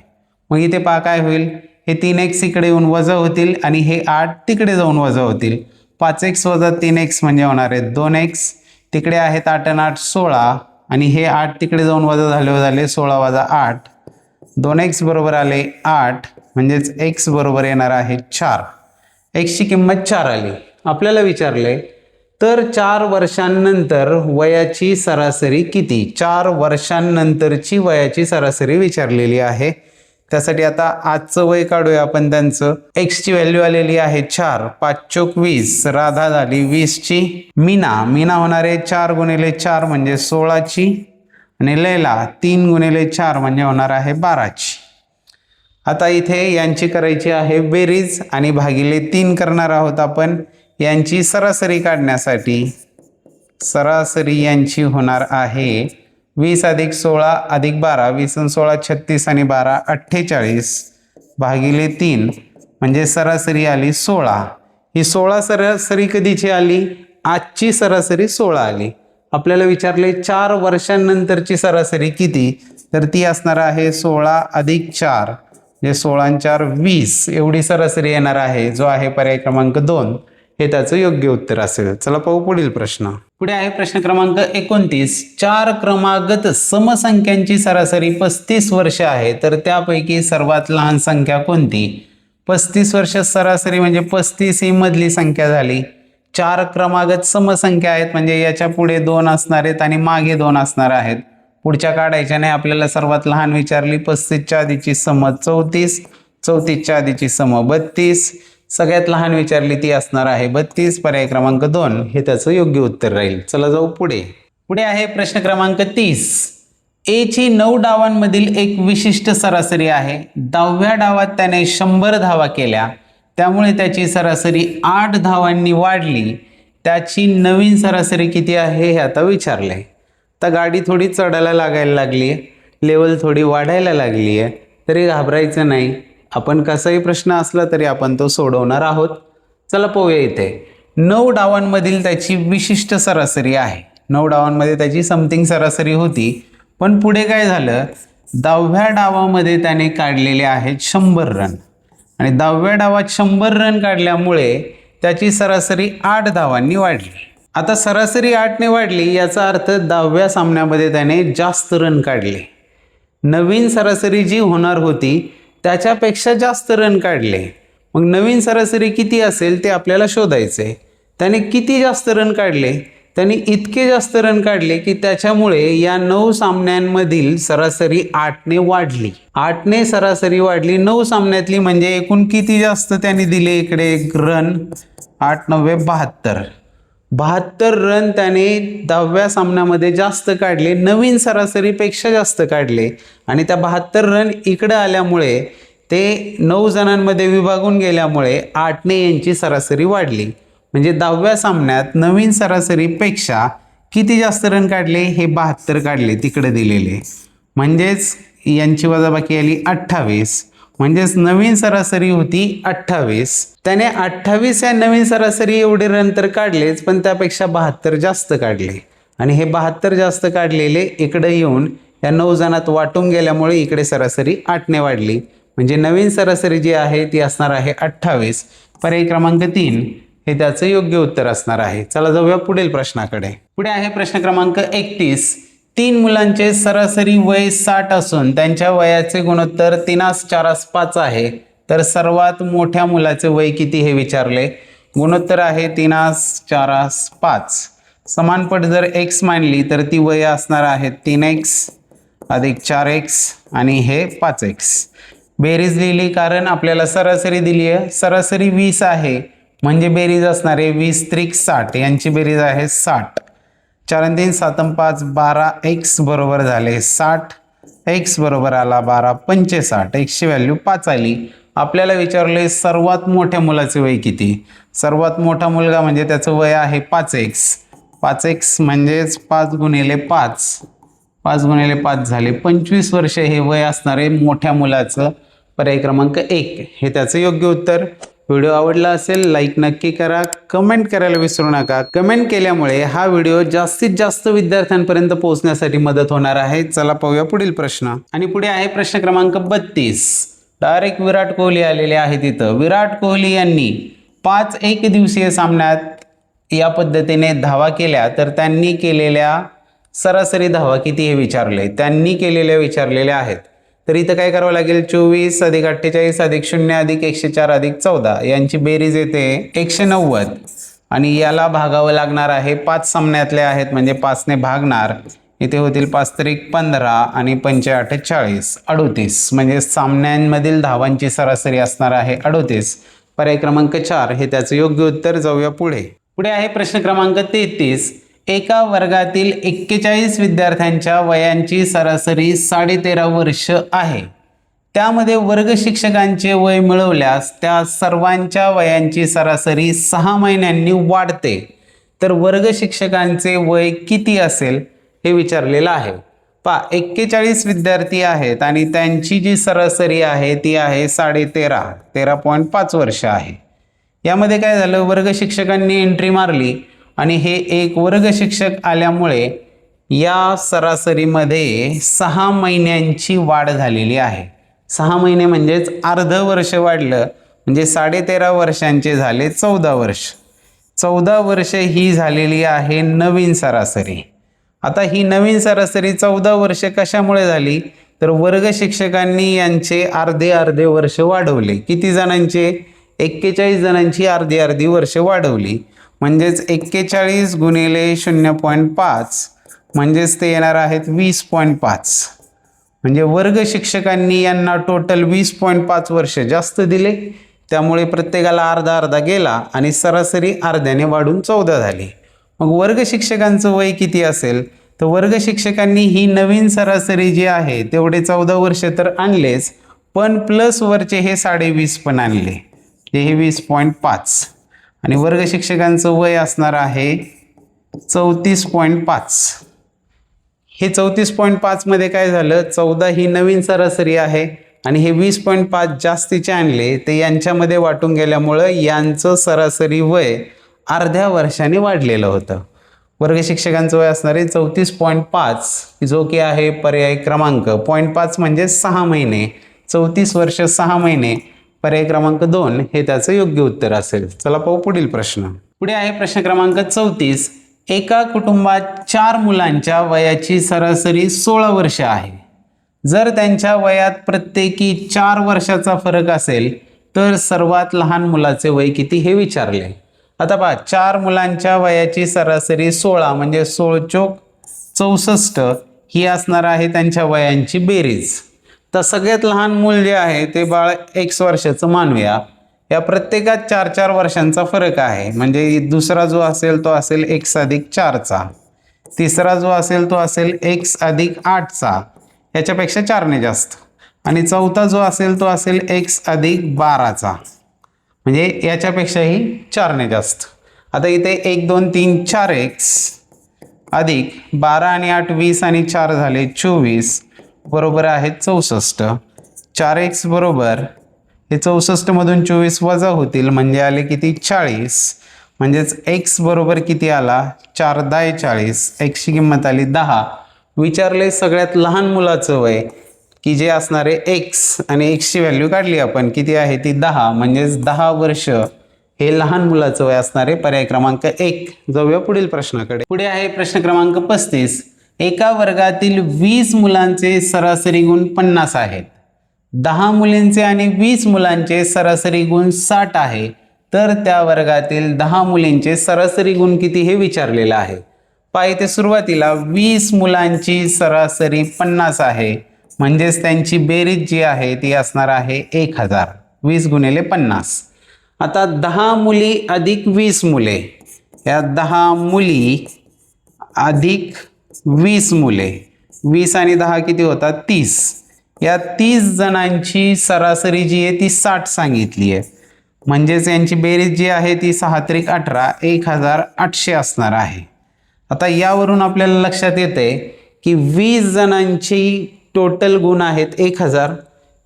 मग इथे पहा काय होईल? हे 3x इकडे येऊन वजा होतील आणि हे 8 तिकडे जाऊन वजा होतील. 5x वजा 3x म्हणजे होणार आहे 2x. तिकडे आहेत 8 आणि 8 16 आणि हे 8 तिकडे जाऊन वजा झाले 16 वजा 8. 2x बरोबर आले 8 म्हणजेच x बरोबर येणार आहे 4. x ची किंमत 4 आली. आपल्याला विचारले तर 4 वर्षांनंतर वयाची सरासरी किती? 4 वर्षांनंतरची वयाची सरासरी विचारलेली आहे. त्यासाठी आता आजचं वय काढूया आपण त्यांचं. x ची व्हॅल्यू आलेली आहे 4. 5 चोक 20. राधा झाली 20ची. मीना होणार आहे 4 गुणिले 4 म्हणजे 16ची आणि लैला 3 गुणिले 4 म्हणजे होणार आहे 12ची. आता इथे यांची करायची आहे बेरीज आणि भागिले 3 करणार आहोत आपण. यांची सरासरी काढण्यासाठी सरासरी यांची होणार आहे 20 अधिक 16 अधिक 12. 20 आणि 16 36 आणि 12 48 भागिले 3 म्हणजे सरासरी आली 16. ही 16 सरासरी कधीची आली? आजची सरासरी 16 आली. आपल्याला विचारले 4 वर्षांनंतरची सरासरी किती? तर ती असणार आहे 16 अधिक 4 म्हणजे 16 आणि 4 20 एवढी सरासरी येणार आहे. जो आहे पर्याय क्रमांक 2. हे त्याचं योग्य उत्तर असेल. चला पाहू पुढील प्रश्न. पुढे आहे प्रश्न क्रमांक 29. 4 क्रमागत समसंख्यांची सरासरी 35 वर्ष आहे तर त्यापैकी सर्वात लहान संख्या कोणती? 35 वर्ष सरासरी म्हणजे 35 ही मधली संख्या झाली. 4 क्रमागत समसंख्या आहेत म्हणजे याच्या पुढे 2 असणार आहेत आणि मागे 2 असणार आहेत. पुढच्या काढायच्या नाही. आपल्याला सर्वात लहान विचारली. 35च्या आधीची सम 34, 34च्या आधीची सम 32, सगळ्यात लहान विचारली ती असणार आहे 32. पर्याय क्रमांक 2 हे त्याचं योग्य उत्तर राहील. चला जाऊ पुढे. पुढे आहे प्रश्न क्रमांक 30. ए ची 9 डावांमधील एक विशिष्ट सरासरी आहे. 10व्या डावात त्याने 100 धावा केल्या त्यामुळे त्याची सरासरी 8 धावांनी वाढली. त्याची नवीन सरासरी किती आहे हे आता विचारले. तर गाडी थोडी चढायला लागायला लागली आहे, लेवल थोडी वाढायला लागली आहे, तरी घाबरायचं नाही. आपण कसाही प्रश्न असला तरी आपण तो सोडवणार आहोत. चला पाहूया इथे. 9 डावांमधील त्याची विशिष्ट सरासरी आहे. 9 डावांमध्ये त्याची समथिंग सरासरी होती, पण पुढे काय झालं, 10व्या डावामध्ये त्याने काढलेले आहेत 100 रन आणि 10व्या डावात 100 रन काढल्यामुळे त्याची सरासरी 8 धावांनी वाढली. आता सरासरी 8ने वाढली याचा अर्थ 10व्या सामन्यामध्ये त्याने जास्त रन काढले. नवीन सरासरी जी होणार होती त्याच्यापेक्षा जास्त रन काढले. मग नवीन सरासरी किती असेल ते आपल्याला शोधायचे. त्याने किती जास्त रन काढले, त्याने इतके जास्त रन काढले की त्याच्यामुळे या 9 सामन्यांमधील सरासरी 8ने वाढली. 8ने सरासरी वाढली 9 सामन्यातली, म्हणजे एकूण किती जास्त त्यांनी दिले इकडे रन, 8 9 72. 72 रन त्याने 10व्या सामन्यामध्ये जास्त काढले, नवीन सरासरीपेक्षा जास्त काढले आणि त्या 72 रन इकडे आल्यामुळे ते 9 जणांमध्ये विभागून गेल्यामुळे 8ने यांची सरासरी वाढली. म्हणजे 10व्या सामन्यात नवीन सरासरीपेक्षा किती जास्त रन काढले, हे 72 काढले तिकडे दिलेले, म्हणजेच यांची वजाबाकी आली 28. म्हणजेच नवीन सरासरी होती 28. त्याने 28 या नवीन सरासरी एवढे रन तर काढलेच, पण त्यापेक्षा 72 जास्त काढले आणि हे 72 जास्त काढलेले इकडे येऊन या 9 जणात वाटून गेल्यामुळे इकडे सरासरी 8ने वाढली. म्हणजे नवीन सरासरी जी आहे ती असणार आहे 28. पर्याय क्रमांक 3 हे त्याचं योग्य उत्तर असणार आहे. चला जाऊया पुढील प्रश्नाकडे. पुढे आहे प्रश्न क्रमांक 31. 3 मुलांचे सरासरी वय 60 असून त्यांच्या वयाचे गुणोत्तर 3:4:5 आहे, तर सर्वात मोठ्या मुलाचे वय किती हे विचारले. गुणोत्तर आहे 3:4:5. समानपट जर x मानली तर ती वय असणार आहे 3x अधिक 4x आणि हे 5x. बेरीज लिहिली कारण आपल्याला सरासरी दिली आहे. सरासरी 20 आहे म्हणजे बेरीज असणार आहे 20 त्रिक 60. यांची बेरीज आहे 60. 4 3 7 5 12x बरोबर झाले 60. x बरोबर आला 12 65. x ची व्हॅल्यू 5 आली. आपल्याला विचारले सर्वात मोठ्या मुलाचे वय किती. सर्वात मोठा मुलगा म्हणजे त्याचं वय आहे 5x. 5x म्हणजेच 5 गुणिले 5. 5 गुणिले 5 झाले 25 वर्ष हे वय असणार आहे मोठ्या मुलाचं. पर्याय क्रमांक 1 हे त्याचं योग्य उत्तर. व्हिडिओ आवडला असेल लाईक नक्की करा, कमेंट करायला विसरू नका. कमेंट केल्यामुळे हा व्हिडिओ जास्तीत जास्त विद्यार्थ्यांपर्यंत पोहोचण्यासाठी मदत होणार आहे. चला पाहूया पुढील प्रश्न. आणि पुढे आहे प्रश्न क्रमांक 32. डायरेक्ट विराट कोहली आलेले आहे तिथं. विराट कोहली यांनी 5 एकदिवसीय सामन्यात या पद्धतीने धावा केल्या तर त्यांनी केलेल्या सरासरी धावा किती हे विचारले. त्यांनी केलेल्या विचारलेल्या आहेत. तर इथं काय करावं लागेल, 24 अधिक 48 अधिक 0 अधिक 104 अधिक 14 यांची बेरीज येते 190 आणि याला भागावं लागणार आहे. 5 सामन्यातले आहेत म्हणजे 5ने भागणार. इथे होतील 5 त्रिक 15 आणि 5 8 40 38. म्हणजे सामन्यांमधील धावांची सरासरी असणार आहे 38. पर्याय क्रमांक 4 हे त्याचं योग्य उत्तर. जाऊया पुढे. पुढे आहे प्रश्न क्रमांक 33. एका वर्गातील 41 विद्यार्थ्यांच्या वयांची सरासरी 13.5 वर्ष आहे. त्यामध्ये वर्ग शिक्षकांचे वय मिळवल्यास त्या सर्वांच्या वयांची सरासरी 6 महिन्यांनी वाढते, तर वर्ग शिक्षकांचे वय किती असेल हे विचारलेलं आहे. 41 विद्यार्थी आहेत आणि त्यांची जी सरासरी आहे ती आहे 13.5 वर्ष आहे. यामध्ये काय झालं, वर्ग शिक्षकांनी एंट्री मारली आणि हे एक वर्ग शिक्षक आल्यामुळे या सरासरीमध्ये 6 महिन्यांची वाढ झालेली आहे. 6 महिने म्हणजेच अर्ध वर्ष वाढलं म्हणजे 13.5 वर्षांचे झाले 14 वर्ष. 14 वर्ष ही झालेली आहे नवीन सरासरी. आता ही नवीन सरासरी 14 वर्ष कशामुळे झाली, तर वर्ग शिक्षकांनी यांचे अर्धे वर्ष वाढवले. किती जणांचे, 41 जणांची अर्धी वर्ष वाढवली. म्हणजेच 41 गुणिले 0.5 म्हणजेच ते येणार आहेत 20.5. म्हणजे वर्ग शिक्षकांनी यांना टोटल 20.5 वर्ष जास्त दिले, त्यामुळे प्रत्येकाला अर्धा गेला आणि सरासरी अर्ध्याने वाढून 14 झाली. मग वर्ग शिक्षकांचं वय किती असेल, तर वर्ग शिक्षकांनी ही नवीन सरासरी जी आहे तेवढे 14 वर्ष तर आणलेच, पण प्लस वरचे हे 20.5 पण आणले, ते हे 20.5 आणि वर्ग शिक्षकांचं वय असणार आहे 34.5. हे 34.5 मध्ये काय झालं, 14 ही नवीन सरासरी आहे आणि हे 20.5 जास्तीचे आणले ते यांच्यामध्ये वाटून गेल्यामुळं यांचं सरासरी वय अर्ध्या वर्षाने वाढलेलं होतं. वर्ग शिक्षकांचं वय असणार आहे 34.5, जो की आहे पर्याय क्रमांक 0.5 म्हणजे 6 महिने, 34 वर्ष 6 महिने, पर्याय क्रमांक 2 हे त्याचं योग्य उत्तर असेल. चला पाहू पुढील प्रश्न. पुढे आहे प्रश्न क्रमांक 34. एका कुटुंबात 4 मुलांच्या वयाची सरासरी 16 वर्ष आहे. जर त्यांच्या वयात प्रत्येकी 4 वर्षाचा फरक असेल तर सर्वात लहान मुलाचे वय किती हे विचारले. आता पहा, 4 मुलांच्या वयाची सरासरी 16 म्हणजे 16 चोक 64 ही असणार आहे त्यांच्या वयांची बेरीज. तर सगळ्यात लहान मूल जे आहे ते बाळ x वर्षाचं मानूया. या प्रत्येकात 4-4 वर्षांचा फरक आहे, म्हणजे दुसरा जो असेल तो असेल x अधिक 4चा, तिसरा जो असेल तो असेल x अधिक 8चा, याच्यापेक्षा 4ने जास्त, आणि चौथा जो असेल तो असेल x अधिक 12चा, म्हणजे याच्यापेक्षाही 4ने जास्त. आता इथे 1 2 3 4x अधिक 12 आणि 8 20 आणि 4 झाले 24 बरोबर आहे 64. 4x बरोबर हे 64 मधून 24 वजा होतील म्हणजे आले किती 40, म्हणजेच x बरोबर किती आला 4 10 40, x ची किंमत आली 10. विचारले सगळ्यात लहान मुलाचं वय की जे असणार आहे x, आणि x ची व्हॅल्यू काढली आपण किती आहे ती 10, म्हणजेच 10 वर्ष हे लहान मुलाचं वय असणार आहे. पर्याय क्रमांक 1. जाऊया पुढील प्रश्नाकडे. पुढे आहे प्रश्न क्रमांक 35. एका वर्गातील 20 मुलांचे सरासरी गुण 50 आहेत. 10 मुलींचे आणि 20 मुलांचे सरासरी गुण 60 आहे. तर त्या वर्गातील 10 मुलींचे सरासरी गुण किती हे विचारलेलं आहे. पहा, इथे सुरुवातीला 20 मुलांची सरासरी 50 आहे, म्हणजेच त्यांची बेरीज जी आहे ती असणार आहे 1000. 20 गुणिले 50. आता 10 मुली अधिक 20 मुले, या 10 मुली अधिक 20 मुले, 20 आणि 10 किती होतात 30. या 30 जणांची सरासरी जी आहे ती 60 सांगितली आहे, म्हणजेच यांची बेरीज जी आहे ती 6 त्रिक 18, 1800 असणार आहे. आता यावरून आपल्याला लक्षात येते की 20 जणांची टोटल गुण आहेत 1000,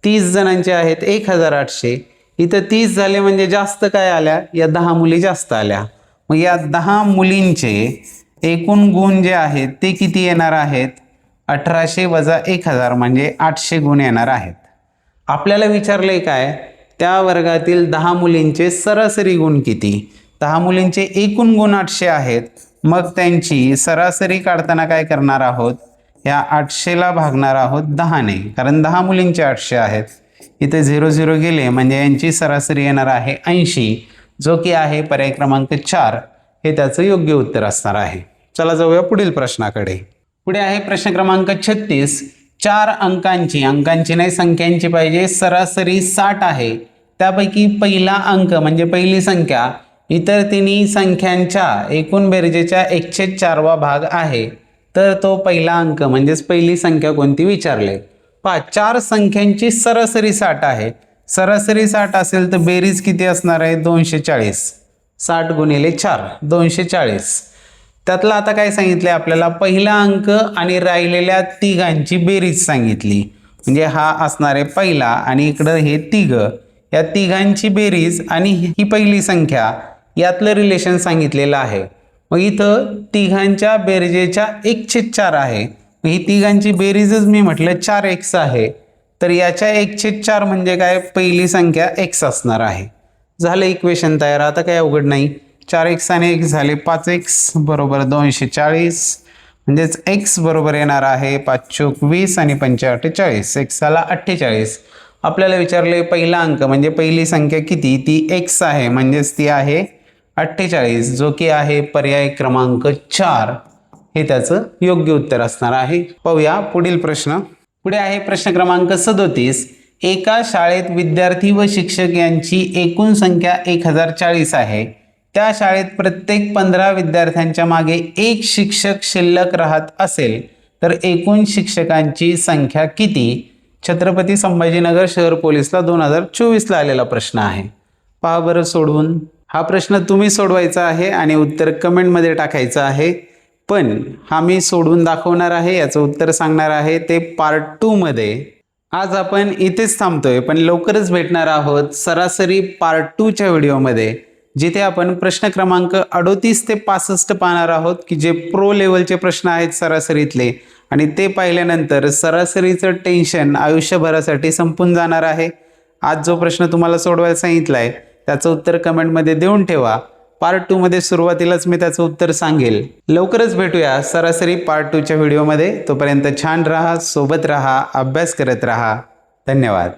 30 जणांचे आहेत 1800. इथं 30 झाले म्हणजे जास्त काय आल्या, या 10 मुली जास्त आल्या. मग या 10 मुलींचे एकूण गुण जे आहेत ते किती येणार आहेत 1800 वजा 1000 म्हणजे 800 गुण येणार आहेत. आपल्याला विचारले काय, त्या वर्गातील 10 मुलींचे सरासरी गुण किती. 10 मुलींचे एकूण गुण 800 आहेत, मग त्यांची सरासरी काढताना काय करणार आहोत, या 800ला भागणार आहोत 10ने, कारण 10 मुलींचे 800 आहेत. इथे 0 0 गेले म्हणजे यांची सरासरी येणार आहे 80, जो की आहे पर्याय क्रमांक 4 हे त्याचं योग्य उत्तर असणार आहे. चला जाऊया पुढील प्रश्नाकडे. पुढे आहे प्रश्न क्रमांक 36. 4 अंकांची नाही संख्यांची पाहिजे, सरासरी 60 आहे. त्यापैकी पहिला अंक म्हणजे पहिली संख्या इतर तिन्ही संख्यांच्या एकूण बेरजेच्या 1/4 भाग आहे. तर तो पहिला अंक म्हणजेच पहिली संख्या कोणती विचारले. पहा, 4 संख्यांची सरासरी 60 आहे. सरासरी 60 असेल तर बेरीज किती असणार आहे 240. 60 गुणिले 4 240. त्यातला आता काय सांगितले आपल्याला, पहिला अंक आणि राहिलेल्या तिघांची बेरीज सांगितली, म्हणजे हा असणार आहे पहिला आणि इकडं हे तिघ, या तिघांची बेरीज आणि ही पहिली संख्या यातलं रिलेशन सांगितलेलं आहे. मग इथं तिघांच्या बेरजेच्या 1/4 आहे, ही तिघांची बेरीजच मी म्हटलं 4x आहे, तर याच्या 1/4 म्हणजे काय, पहिली संख्या x असणार आहे. झालं इक्वेशन तयार. आता काय अवघड नाही. 4x आणि x झाले 5x बरोबर 240, म्हणजेच x बरोबर येणार आहे 5 चोक 20 आणि 5 48, x झाला 48. आपल्याला विचारले पहिला अंक म्हणजे पहिली संख्या किती, ती x आहे, म्हणजेच ती आहे 48, जो की आहे पर्याय क्रमांक 4 हे त्याचं योग्य उत्तर असणार आहे. पाहूया पुढील प्रश्न. पुढे आहे प्रश्न क्रमांक 37. एका शाळेत विद्यार्थी व शिक्षक यांची एकूण संख्या 1040 आहे. त्या शाळेत प्रत्येक 15 विद्यार्थ्यांच्या मागे एक शिक्षक शिल्लक राहत असेल तर एकूण शिक्षकांची संख्या किती. छत्रपती संभाजीनगर शहर पोलीसला 2024ला आलेला प्रश्न आहे. पहा बरं सोडवून. हा प्रश्न तुम्ही सोडवायचा आहे आणि उत्तर कमेंटमध्ये टाकायचं आहे, पण हा मी सोडवून दाखवणार आहे, याचं उत्तर सांगणार आहे ते पार्ट 2 मध्ये. आज आपण इथेच थांबतोय, पण लवकरच भेटणार आहोत सरासरी पार्ट 2च्या व्हिडिओमध्ये, जिथे आपण प्रश्न क्रमांक 38 ते 65 पाहणार आहोत की जे प्रो लेवलचे प्रश्न आहेत सरासरीतले, आणि ते पाहिल्यानंतर सरासरीचं टेन्शन आयुष्यभरासाठी संपून जाणार आहे. आज जो प्रश्न तुम्हाला सोडवायला सांगितला आहे त्याचं उत्तर कमेंटमध्ये देऊन ठेवा. पार्ट 2 मध्ये सुरुवातीलाच मी त्याचं उत्तर सांगेल. लवकरच भेटूया सरासरी पार्ट 2च्या व्हिडिओमध्ये. तोपर्यंत छान राहा, सोबत राहा, अभ्यास करत राहा. धन्यवाद.